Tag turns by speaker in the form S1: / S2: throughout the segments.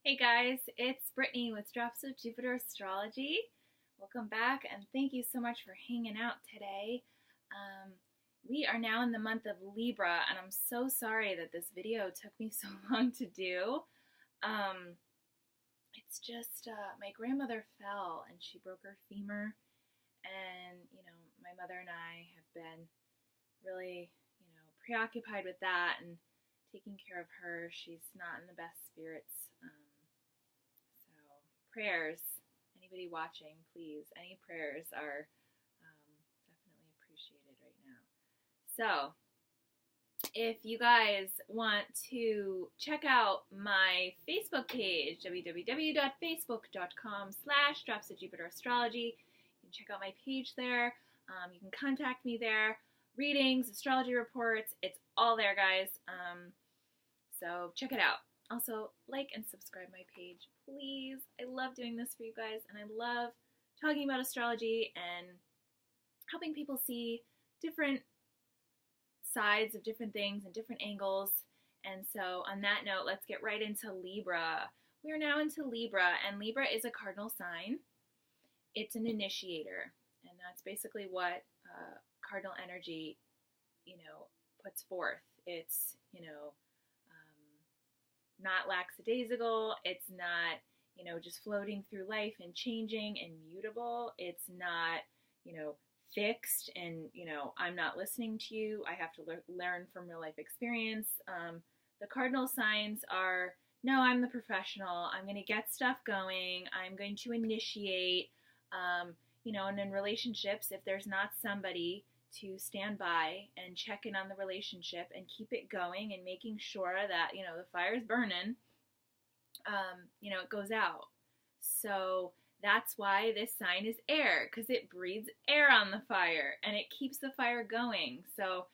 S1: Hey guys, it's Brittany with Drops of Jupiter Astrology. Welcome back and thank you so much for hanging out today. Um, we are now in the month of Libra and I'm so sorry that this video took me so long to do. Um, it's just my grandmother fell and she broke her femur, and my mother and I have been really preoccupied with that and taking care of her. She's not in the best spirits. So prayers, anybody watching, please, any prayers are definitely appreciated right now. So if you guys want to check out my Facebook page, www.facebook.com/dropsofjupiterastrology, you can check out my page there. You can contact me there. Readings, astrology reports, it's all there, guys. So check it out. Also, like and subscribe my page, please. I love doing this for you guys, and I love talking about astrology and helping people see different sides of different things and different angles. And so on that note, let's get right into Libra. We are now into Libra, and Libra is a cardinal sign. It's an initiator, and that's basically what cardinal energy, puts forth. It's, not lackadaisical. It's not, just floating through life and changing and mutable. It's not, fixed and, I'm not listening to you. I have to learn from real life experience. The cardinal signs are, no, I'm the professional. I'm going to get stuff going. I'm going to initiate, and in relationships, if there's not somebody to stand by and check in on the relationship and keep it going and making sure that, the fire's burning, it goes out. So that's why this sign is air, because it breathes air on the fire and it keeps the fire going. So,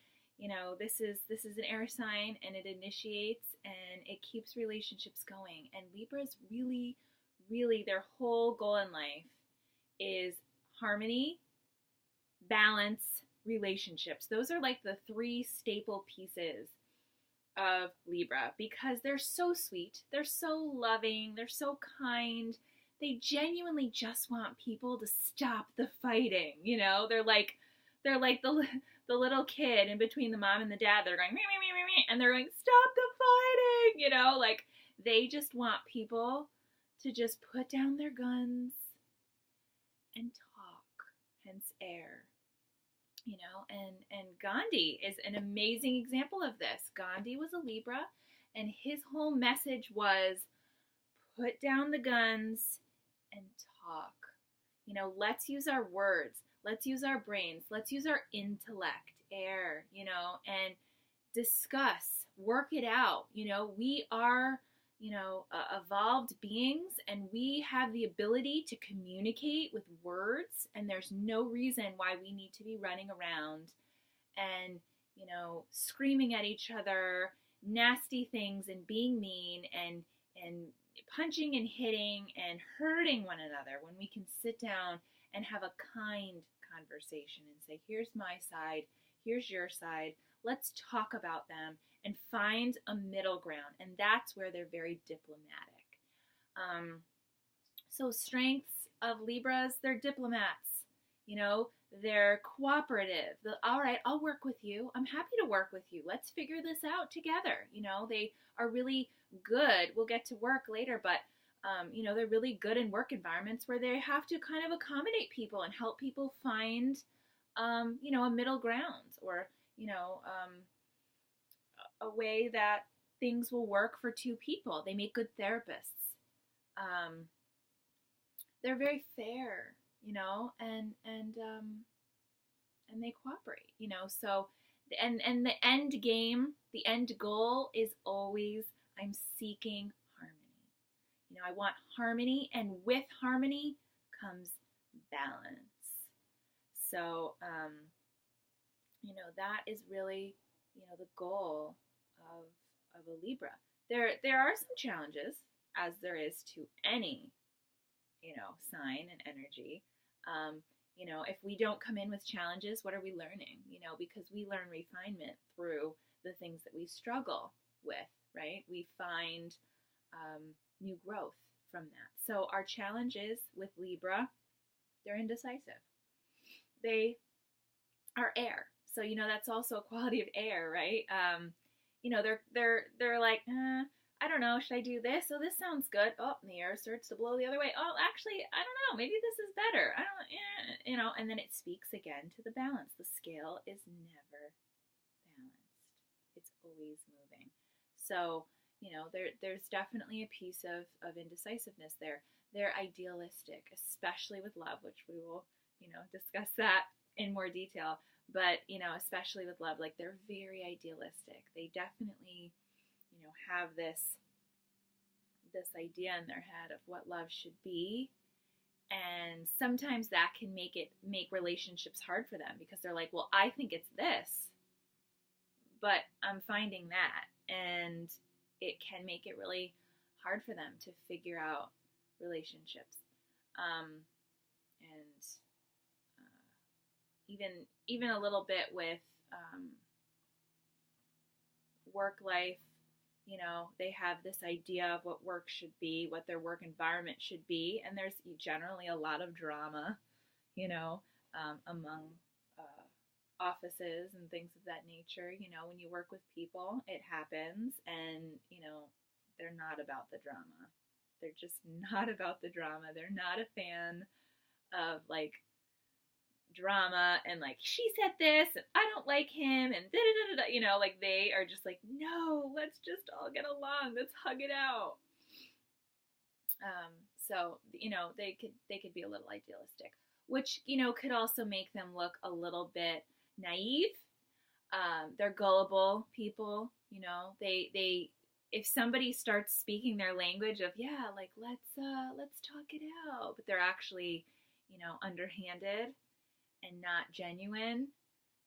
S1: this is an air sign, and it initiates and it keeps relationships going. And Libra's really, really, their whole goal in life is harmony, balance, relationships. Those are like the three staple pieces of Libra, because they're so sweet, they're so loving, they're so kind. They genuinely just want people to stop the fighting. They're like the little kid in between the mom and the dad. They're going, meh, meh, meh, meh, and they're going, stop the fighting. Like they just want people to just put down their guns and talk, hence air. And Gandhi is an amazing example of this. Gandhi was a Libra, and his whole message was put down the guns and talk. Let's use our words. Let's use our brains. Let's use our intellect, air, and discuss, work it out. We are, evolved beings, and we have the ability to communicate with words, and there's no reason why we need to be running around and, screaming at each other nasty things and being mean and punching and hitting and hurting one another, when we can sit down and have a kind conversation and say, here's my side, here's your side, let's talk about them and find a middle ground. And that's where they're very diplomatic. So strengths of Libras, they're diplomats. They're cooperative. All right, I'll work with you. I'm happy to work with you. Let's figure this out together. They are really good. We'll get to work later, but they're really good in work environments where they have to kind of accommodate people and help people find, a middle ground, or, a way that things will work for two people. They make good therapists. They're very fair, and they cooperate, So, and the end game, the end goal is always, I'm seeking harmony. I want harmony, and with harmony comes balance. So, that is really, the goal of a Libra. There are some challenges, as there is to any, sign and energy. If we don't come in with challenges, what are we learning? Because we learn refinement through the things that we struggle with, right? We find new growth from that. So our challenge is with Libra, they're indecisive. They are air. So, that's also a quality of air, right? They're like, I don't know, should I do this? Oh, this sounds good. Oh, and the air starts to blow the other way. Oh, actually, I don't know, maybe this is better. I don't, and then it speaks again to the balance. The scale is never balanced. It's always moving. So, there's definitely a piece of indecisiveness there. They're idealistic, especially with love, which we will, discuss that in more detail. But, especially with love, like they're very idealistic. They definitely, have this idea in their head of what love should be. And sometimes that can make relationships hard for them because they're like, well, I think it's this, but I'm finding that. And it can make it really hard for them to figure out relationships. And even a little bit with work life, they have this idea of what work should be, what their work environment should be, and there's generally a lot of drama, among offices and things of that nature. When you work with people, it happens, and they're not about the drama. They're just not about the drama. They're not a fan of like drama and like she said this and I don't like him and da da da da, like they are just like, no, let's just all get along, let's hug it out. So they could be a little idealistic, which could also make them look a little bit naive. They're gullible people. They if somebody starts speaking their language of like let's talk it out, but they're actually underhanded and not genuine.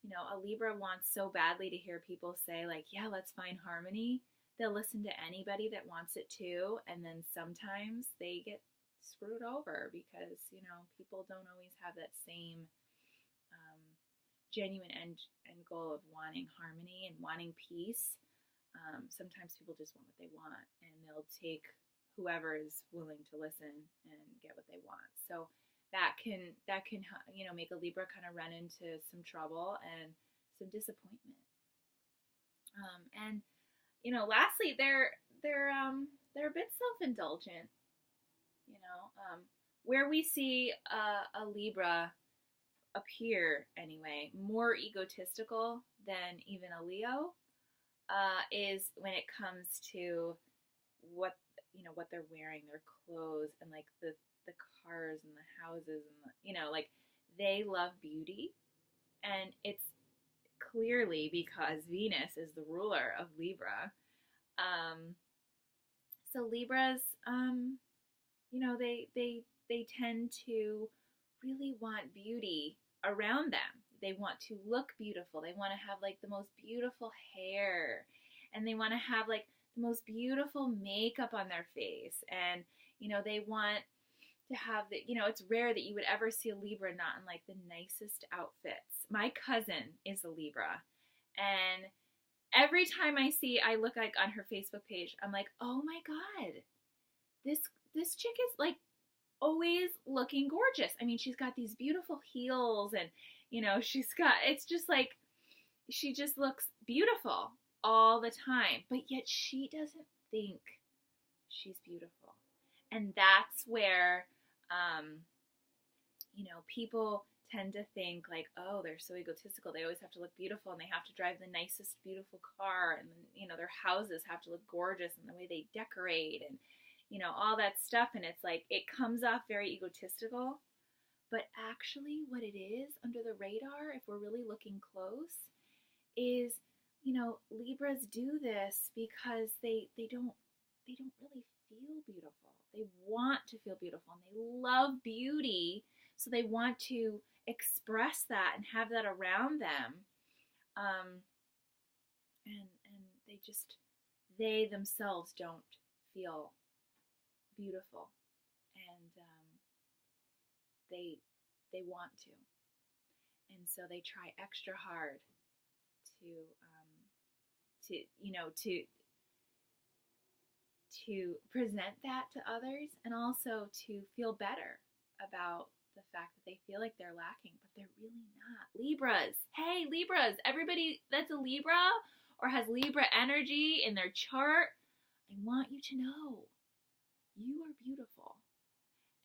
S1: A Libra wants so badly to hear people say like, yeah, let's find harmony. They'll listen to anybody that wants it too, and then sometimes they get screwed over because people don't always have that same genuine end goal of wanting harmony and wanting peace. Sometimes people just want what they want, and they'll take whoever is willing to listen and get what they want. So that can make a Libra kind of run into some trouble and some disappointment. And lastly, they're a bit self-indulgent. Where we see a Libra appear anyway more egotistical than even a Leo is when it comes to what they're wearing, their clothes, and like the cars and the houses and like they love beauty, and it's clearly because Venus is the ruler of Libra. So Libras, they tend to really want beauty around them. They want to look beautiful. They want to have like the most beautiful hair, and they want to have like the most beautiful makeup on their face, and they want to have it's rare that you would ever see a Libra not in like the nicest outfits. My cousin is a Libra, and every time I look like on her Facebook page, I'm like, oh my God, this chick is like always looking gorgeous. I mean, she's got these beautiful heels, and it's just like she just looks beautiful all the time, but yet she doesn't think she's beautiful. And that's where people tend to think like, oh, they're so egotistical, they always have to look beautiful, and they have to drive the nicest beautiful car, and their houses have to look gorgeous, and the way they decorate, and all that stuff. And it's like it comes off very egotistical, but actually what it is under the radar, if we're really looking close, is Libras do this because they don't really feel beautiful. They want to feel beautiful, and they love beauty, so they want to express that and have that around them. And they themselves don't feel beautiful, and they want to, and so they try extra hard to to present that to others and also to feel better about the fact that they feel like they're lacking, but they're really not. Libras. Hey, Libras. Everybody that's a Libra or has Libra energy in their chart, I want you to know you are beautiful.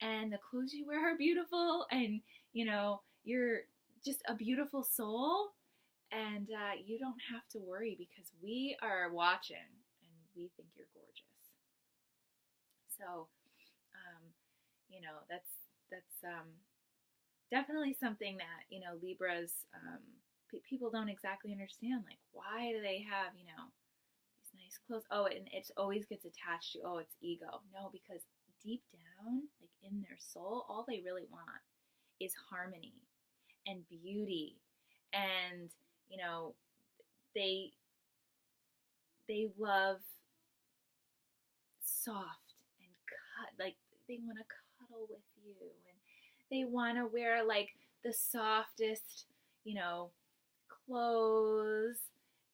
S1: And the clothes you wear are beautiful, and you're just a beautiful soul, and you don't have to worry because we are watching and we think you're gorgeous. So that's definitely something that Libras, people don't exactly understand, like, why do they have these nice clothes? Oh, and it always gets attached to, oh, it's ego. No, because deep down, like in their soul, all they really want is harmony and beauty, and they love soft and like they want to cuddle with you, and they want to wear like the softest clothes,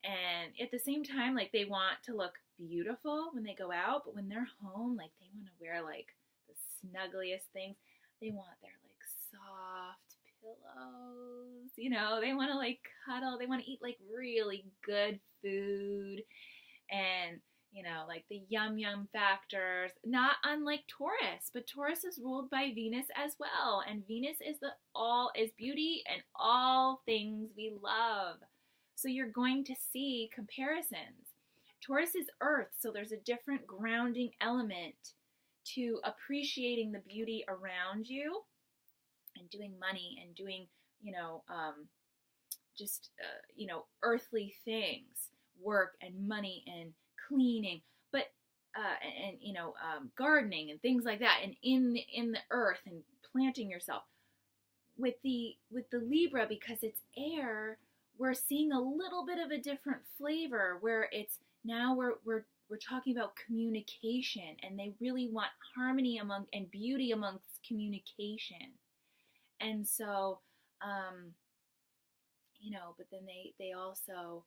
S1: and at the same time, like, they want to look beautiful when they go out, but when they're home, like, they want to wear like the snuggliest things. They want their like soft pillows, they want to like cuddle, they want to eat like really good food, and like the yum yum factors, not unlike Taurus, but Taurus is ruled by Venus as well, and Venus is beauty and all things we love. So you're going to see comparisons. Taurus is earth, so there's a different grounding element to appreciating the beauty around you and doing money and doing, earthly things, work and money and cleaning, but gardening and things like that, and in the earth and planting yourself. With the Libra, because it's air, we're seeing a little bit of a different flavor, where it's now we're talking about communication, and they really want harmony and beauty amongst communication. And so but then they also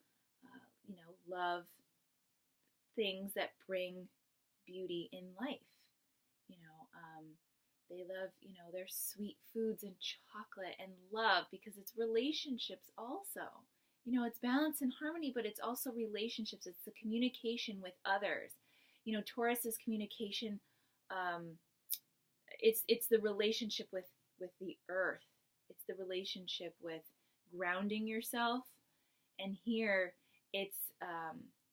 S1: love things that bring beauty in life. They love their sweet foods and chocolate and love, because it's relationships also. It's balance and harmony, but it's also relationships. It's the communication with others. Taurus is communication. It's the relationship with the earth. It's the relationship with grounding yourself. And here it's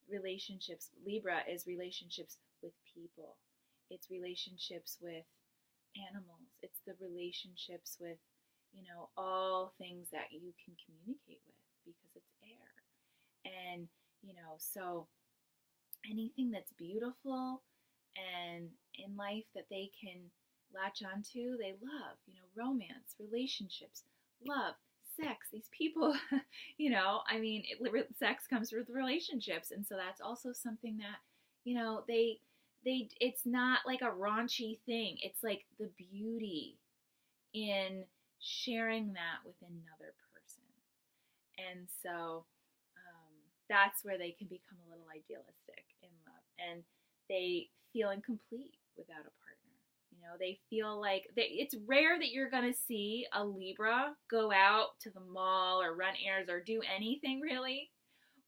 S1: relationships. Libra is relationships with people. It's relationships with animals. It's the relationships with all things that you can communicate with, because it's air. And so anything that's beautiful and in life that they can latch onto, they love. Romance, relationships, love, sex. These people, sex comes with relationships, and so that's also something that they it's not like a raunchy thing. It's like the beauty in sharing that with another person. And so that's where they can become a little idealistic in love, and they feel incomplete without a partner. They feel like it's rare that you're going to see a Libra go out to the mall or run errands or do anything really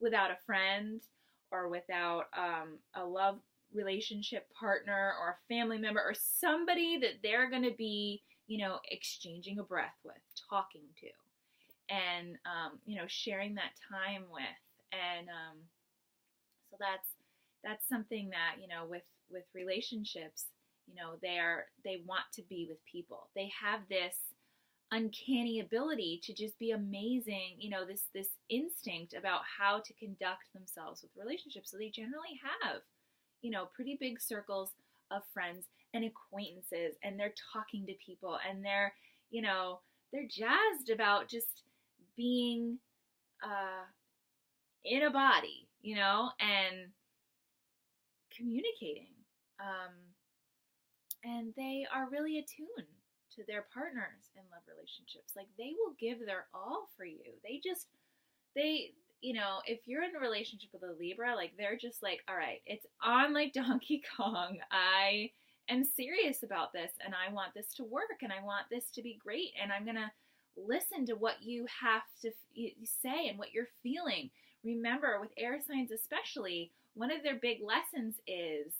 S1: without a friend or without a love relationship partner or a family member or somebody that they're going to be, exchanging a breath with, talking to, and, sharing that time with. And so that's something that, with relationships, they want to be with people. They have this uncanny ability to just be amazing, this instinct about how to conduct themselves with relationships. So they generally have, pretty big circles of friends and acquaintances, and they're talking to people, and they're jazzed about just being in a body, and communicating. And they are really attuned to their partners in love relationships. Like, they will give their all for you. They if you're in a relationship with a Libra, like they're just like, all right, it's on like Donkey Kong. I am serious about this and I want this to work and I want this to be great and I'm going to listen to what you have to say and what you're feeling. Remember, with air signs especially, one of their big lessons is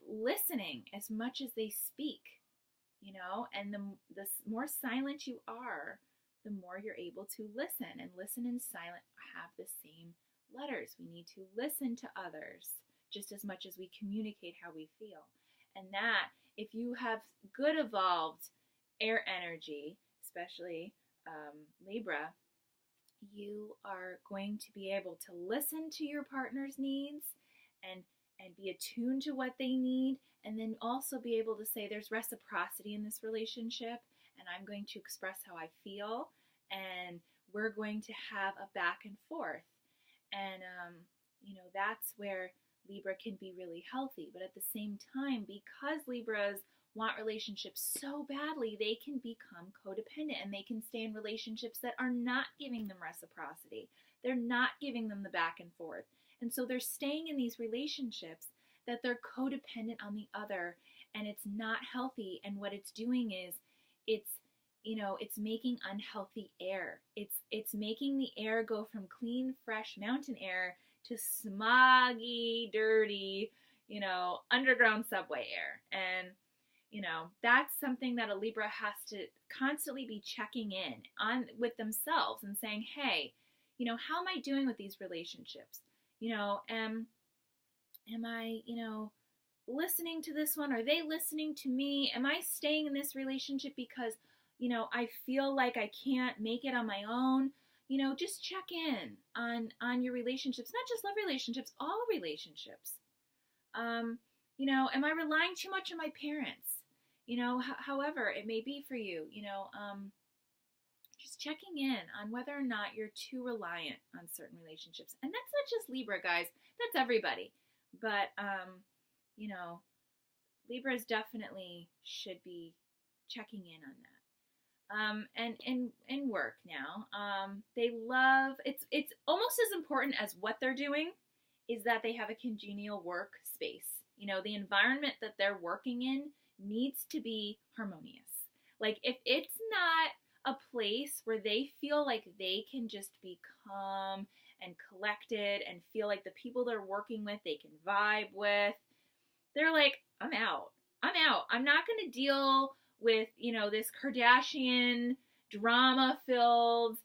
S1: listening as much as they speak, and the more silent you are, the more you're able to listen. And listen and silent have the same letters. We need to listen to others just as much as we communicate how we feel. And that, if you have good evolved air energy, especially Libra, you are going to be able to listen to your partner's needs and be attuned to what they need, and then also be able to say there's reciprocity in this relationship, and I'm going to express how I feel, and we're going to have a back and forth. And, that's where Libra can be really healthy. But at the same time, because Libras want relationships so badly, they can become codependent and they can stay in relationships that are not giving them reciprocity. They're not giving them the back and forth. And so they're staying in these relationships that they're codependent on the other, and it's not healthy. And what it's doing is it's making unhealthy air. It's making the air go from clean, fresh mountain air to smoggy, dirty, underground subway air. And that's something that a Libra has to constantly be checking in on with themselves and saying, hey, how am I doing with these relationships? Am I, listening to this one? Are they listening to me? Am I staying in this relationship because, I feel like I can't make it on my own? Just check in on your relationships, not just love relationships, all relationships. Am I relying too much on my parents? However it may be for you, just checking in on whether or not you're too reliant on certain relationships. And that's not just Libra, guys. That's everybody. But, Libras definitely should be checking in on that. And in work now, they love, it's almost as important as what they're doing is that they have a congenial work space. The environment that they're working in needs to be harmonious. Like, if it's not a place where they feel like they can just be calm and collected and feel like the people they're working with, they can vibe with, they're like, I'm out. I'm not going to deal with, this Kardashian drama-filled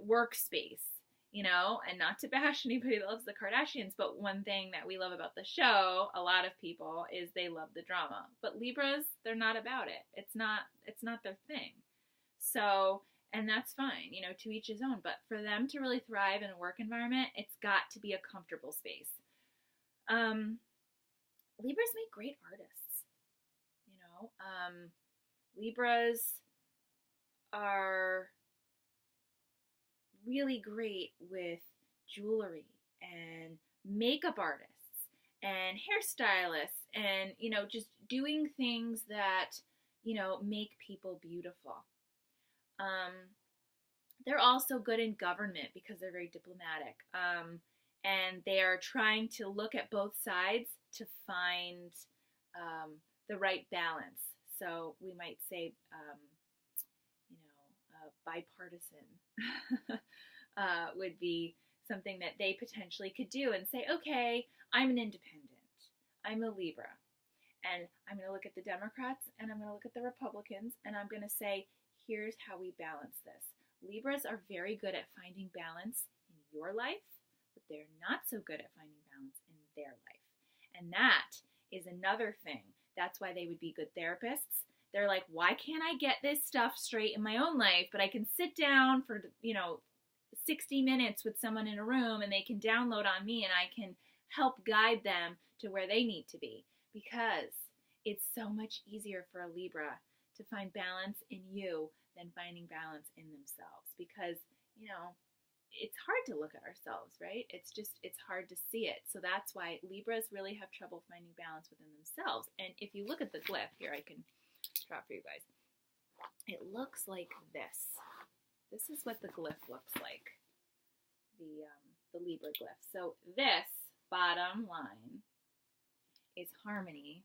S1: workspace, and not to bash anybody that loves the Kardashians, but one thing that we love about the show, a lot of people, is they love the drama. But Libras, they're not about it. It's not their thing. So, and that's fine, to each his own. But for them to really thrive in a work environment, it's got to be a comfortable space. Libras make great artists. Libras are really great with jewelry and makeup artists and hairstylists and, just doing things that, make people beautiful. They're also good in government because they're very diplomatic. And they are trying to look at both sides to find the right balance. So we might say, bipartisan would be something that they potentially could do and say, okay, I'm an independent. I'm a Libra. And I'm going to look at the Democrats and I'm going to look at the Republicans and I'm going to say, here's how we balance this. Libras are very good at finding balance in your life, but they're not so good at finding balance in their life. And that is another thing. That's why they would be good therapists. They're like, why can't I get this stuff straight in my own life, but I can sit down for, 60 minutes with someone in a room and they can download on me and I can help guide them to where they need to be, because it's so much easier for a Libra to find balance in you than finding balance in themselves, because, it's hard to look at ourselves, right? It's hard to see it. So that's why Libras really have trouble finding balance within themselves. And if you look at the glyph here, I can draw for you guys. It looks like this. This is what the glyph looks like. the Libra glyph. So this bottom line is harmony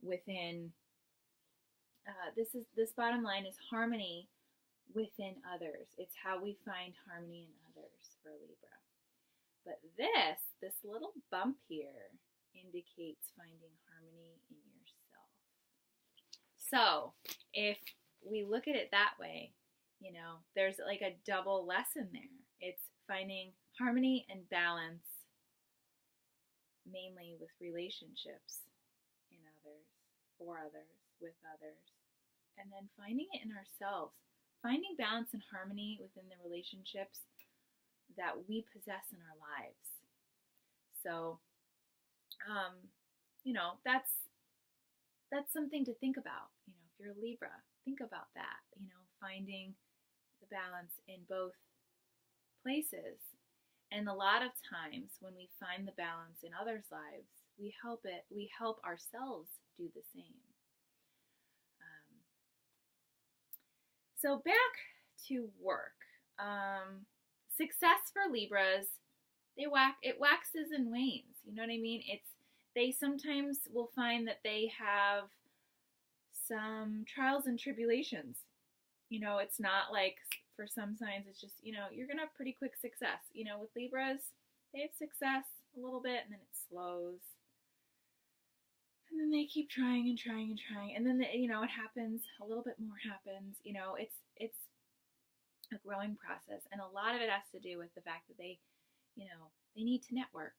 S1: within. This bottom line is harmony within others. It's how we find harmony in others for Libra. But this little bump here indicates finding harmony in yourself. So if we look at it that way, you know, there's like a double lesson there. It's finding harmony and balance, mainly with relationships in others, for others, with others, and then finding it in ourselves, finding balance and harmony within the relationships that we possess in our lives. So, you know, that's something to think about. You know, if you're a Libra, think about that. You know, finding the balance in both places. And a lot of times when we find the balance in others' lives, we help ourselves do the same. So back to work. Success for Libras, it waxes and wanes. You know what I mean? They sometimes will find that they have some trials and tribulations. You know, it's not like for some signs, it's just, you know, you're going to have pretty quick success. You know, with Libras, they have success a little bit and then it slows. And then they keep trying and trying and trying. And then, you know, it happens, a little bit more happens. You know, it's a growing process. And a lot of it has to do with the fact that they, you know, they need to network.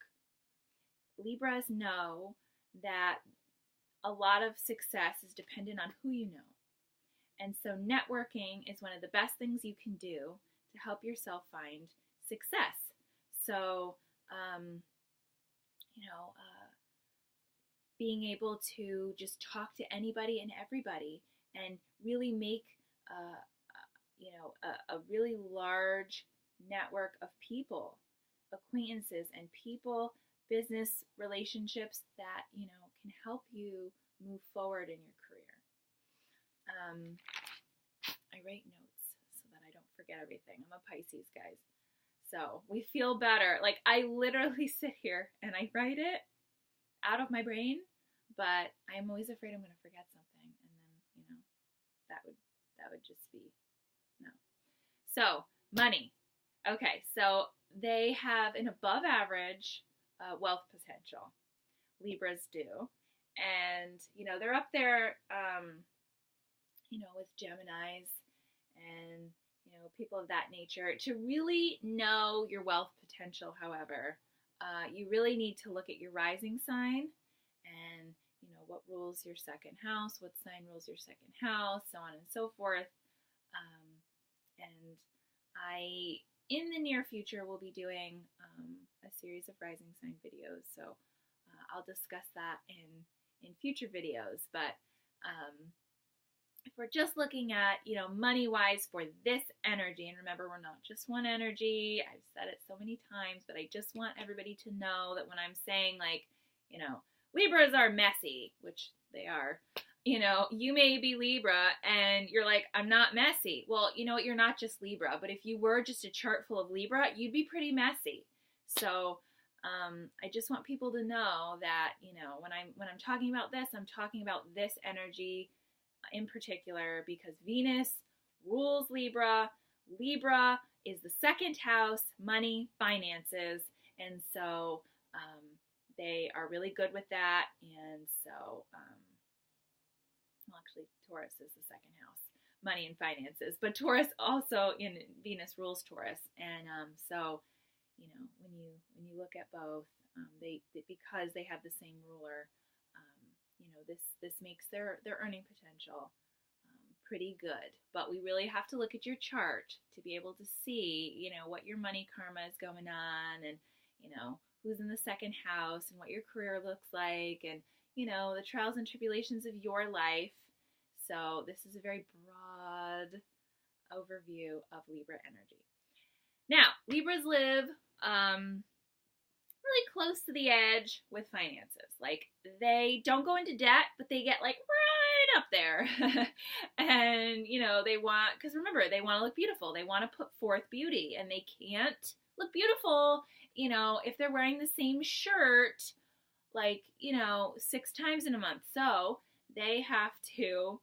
S1: Libras know that a lot of success is dependent on who you know. And so networking is one of the best things you can do to help yourself find success. So, you know, being able to just talk to anybody and everybody and really make, you know, a really large network of people, acquaintances and people, business relationships that, you know, can help you move forward in your career. I write notes so that I don't forget everything. I'm a Pisces, guys. So we feel better. Like I literally sit here and I write it out of my brain, but I'm always afraid I'm going to forget something. And then, you know, that would just be, no. So money. Okay. So they have an above average wealth potential. Libras do. And, you know, they're up there, you know, with Geminis and, you know, people of that nature. To really know your wealth potential, however, you really need to look at your rising sign and, you know, what rules your second house, what sign rules your second house, so on and so forth. And I, in the near future, will be doing a series of rising sign videos. So I'll discuss that in future videos. But if we're just looking at, you know, money-wise for this energy, and remember, we're not just one energy. I've said it so many times, but I just want everybody to know that when I'm saying, like, you know, Libras are messy, which they are, you know, you may be Libra and you're like, I'm not messy. Well, you know what? You're not just Libra, but if you were just a chart full of Libra, you'd be pretty messy. So I just want people to know that, you know, when I'm talking about this, I'm talking about this energy in particular because Venus rules Libra. Libra is the second house, money, finances, and so they are really good with that. And so, well, actually, Taurus is the second house, money and finances, but Taurus also, in Venus rules Taurus, and so, you know, when you look at both, they because they have the same ruler, you know, this makes their earning potential pretty good. But we really have to look at your chart to be able to see, you know, what your money karma is going on, and, you know, who's in the second house and what your career looks like, and, you know, the trials and tribulations of your life. So this is a very broad overview of Libra energy. Now, Libras live really close to the edge with finances. Like, they don't go into debt, but they get like right up there. And, you know, they want, because remember, they want to look beautiful. They want to put forth beauty, and they can't look beautiful, you know, if they're wearing the same shirt, like, you know, 6 times in a month. So they have to,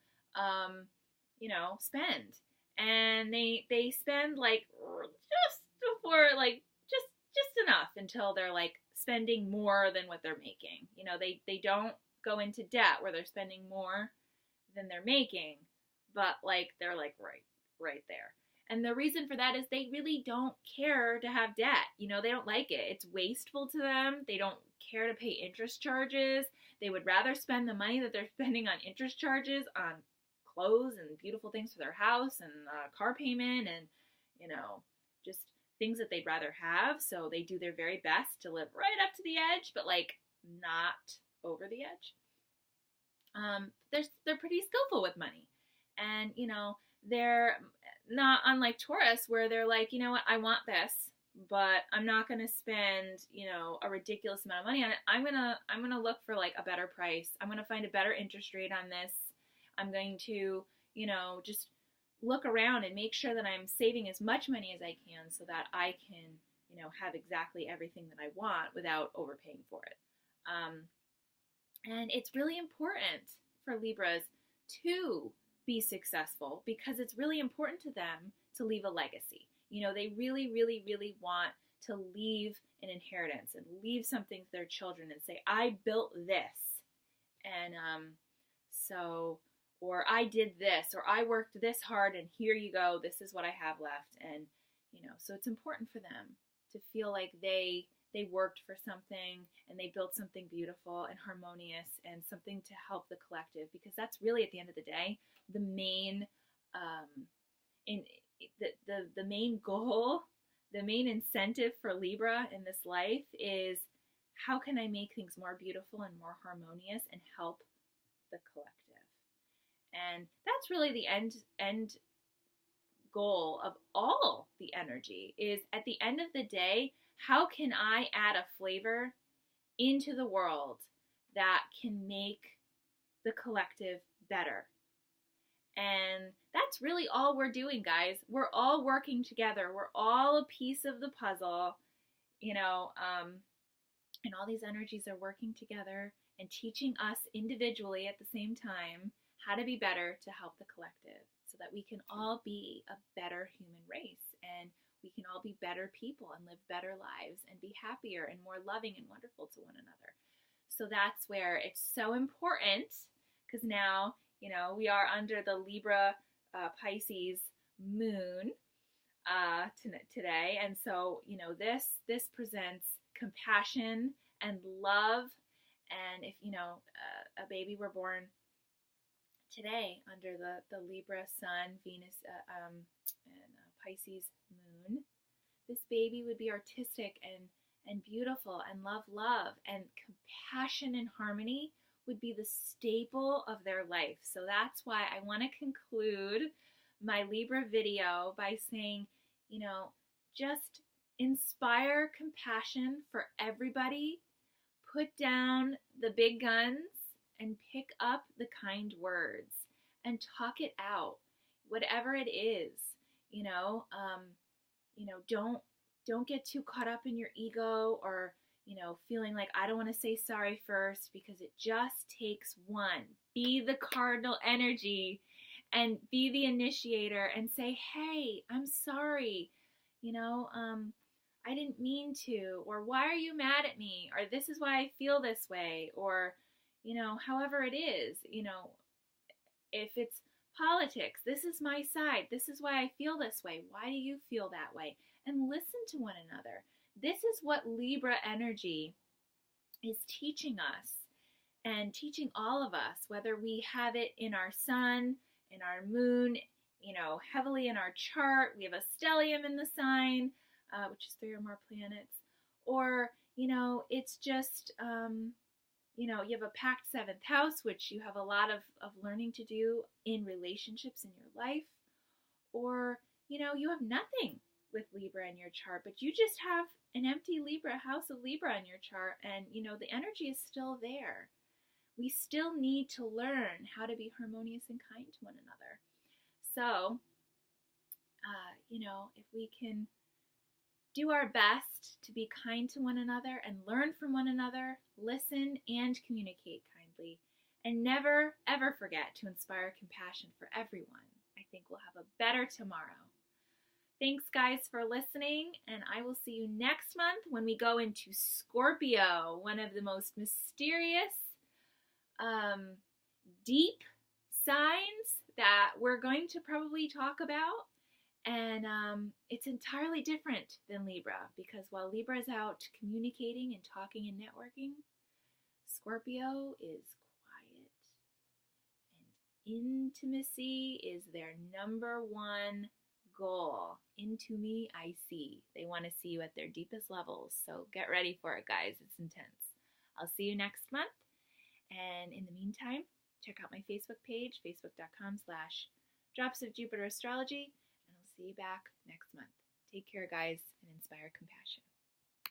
S1: you know, spend. And they spend like just before, like, just enough until they're like spending more than what they're making. You know, they don't go into debt where they're spending more than they're making, but like they're like right there. And the reason for that is they really don't care to have debt. You know, they don't like it. It's wasteful to them. They don't care to pay interest charges. They would rather spend the money that they're spending on interest charges on clothes and beautiful things for their house and car payment and, you know, just things that they'd rather have. So they do their very best to live right up to the edge, but like not over the edge. They're pretty skillful with money, and you know, they're not unlike Taurus, where they're like, you know what, I want this, but I'm not going to spend, you know, a ridiculous amount of money on it. I'm gonna look for like a better price. I'm gonna find a better interest rate on this. I'm going to, you know, just look around and make sure that I'm saving as much money as I can so that I can, you know, have exactly everything that I want without overpaying for it. And it's really important for Libras to be successful because it's really important to them to leave a legacy. You know, they really, really, really want to leave an inheritance and leave something to their children and say, I built this. And so, or I did this, or I worked this hard, and here you go, this is what I have left. And, you know, so it's important for them to feel like they worked for something and they built something beautiful and harmonious and something to help the collective, because that's really, at the end of the day, the main the main goal, the main incentive for Libra in this life is, how can I make things more beautiful and more harmonious and help the collective? And that's really the end goal of all the energy, is at the end of the day, how can I add a flavor into the world that can make the collective better? And that's really all we're doing, guys. We're all working together. We're all a piece of the puzzle, you know, and all these energies are working together and teaching us individually at the same time how to be better to help the collective, so that we can all be a better human race, and we can all be better people and live better lives and be happier and more loving and wonderful to one another. So that's where it's so important, because now, you know, we are under the Libra Pisces moon today. And so, you know, this presents compassion and love. And if, you know, a baby were born today under the Libra sun, Venus, and Pisces moon, this baby would be artistic and beautiful and love, and compassion and harmony would be the staple of their life. So that's why I want to conclude my Libra video by saying, you know, just inspire compassion for everybody, put down the big guns, and pick up the kind words and talk it out, whatever it is. You know, don't get too caught up in your ego, or, you know, feeling like I don't want to say sorry first, because it just takes one. Be the cardinal energy and be the initiator and say, hey, I'm sorry. You know, I didn't mean to, or why are you mad at me? Or this is why I feel this way, or, you know, however it is, you know, if it's politics, this is my side. This is why I feel this way. Why do you feel that way? And listen to one another. This is what Libra energy is teaching us, and teaching all of us, whether we have it in our sun, in our moon, you know, heavily in our chart. We have a stellium in the sign, which is 3 or more planets, or, you know, it's just, you know, you have a packed 7th house, which you have a lot of learning to do in relationships in your life, or, you know, you have nothing with Libra in your chart, but you just have an empty Libra, house of Libra in your chart, and, you know, the energy is still there. we still need to learn how to be harmonious and kind to one another. So, if we can do our best to be kind to one another and learn from one another, listen and communicate kindly, and never, ever forget to inspire compassion for everyone, I think we'll have a better tomorrow. Thanks, guys, for listening, and I will see you next month when we go into Scorpio, one of the most mysterious, deep signs that we're going to probably talk about. And it's entirely different than Libra, because while Libra is out communicating and talking and networking, Scorpio is quiet, and intimacy is their number one goal. Into me, I see. They want to see you at their deepest levels. So get ready for it, guys. It's intense. I'll see you next month. And in the meantime, check out my Facebook page, facebook.com/Drops of Jupiter Astrology. And I'll see you back next month. Take care, guys, and inspire compassion.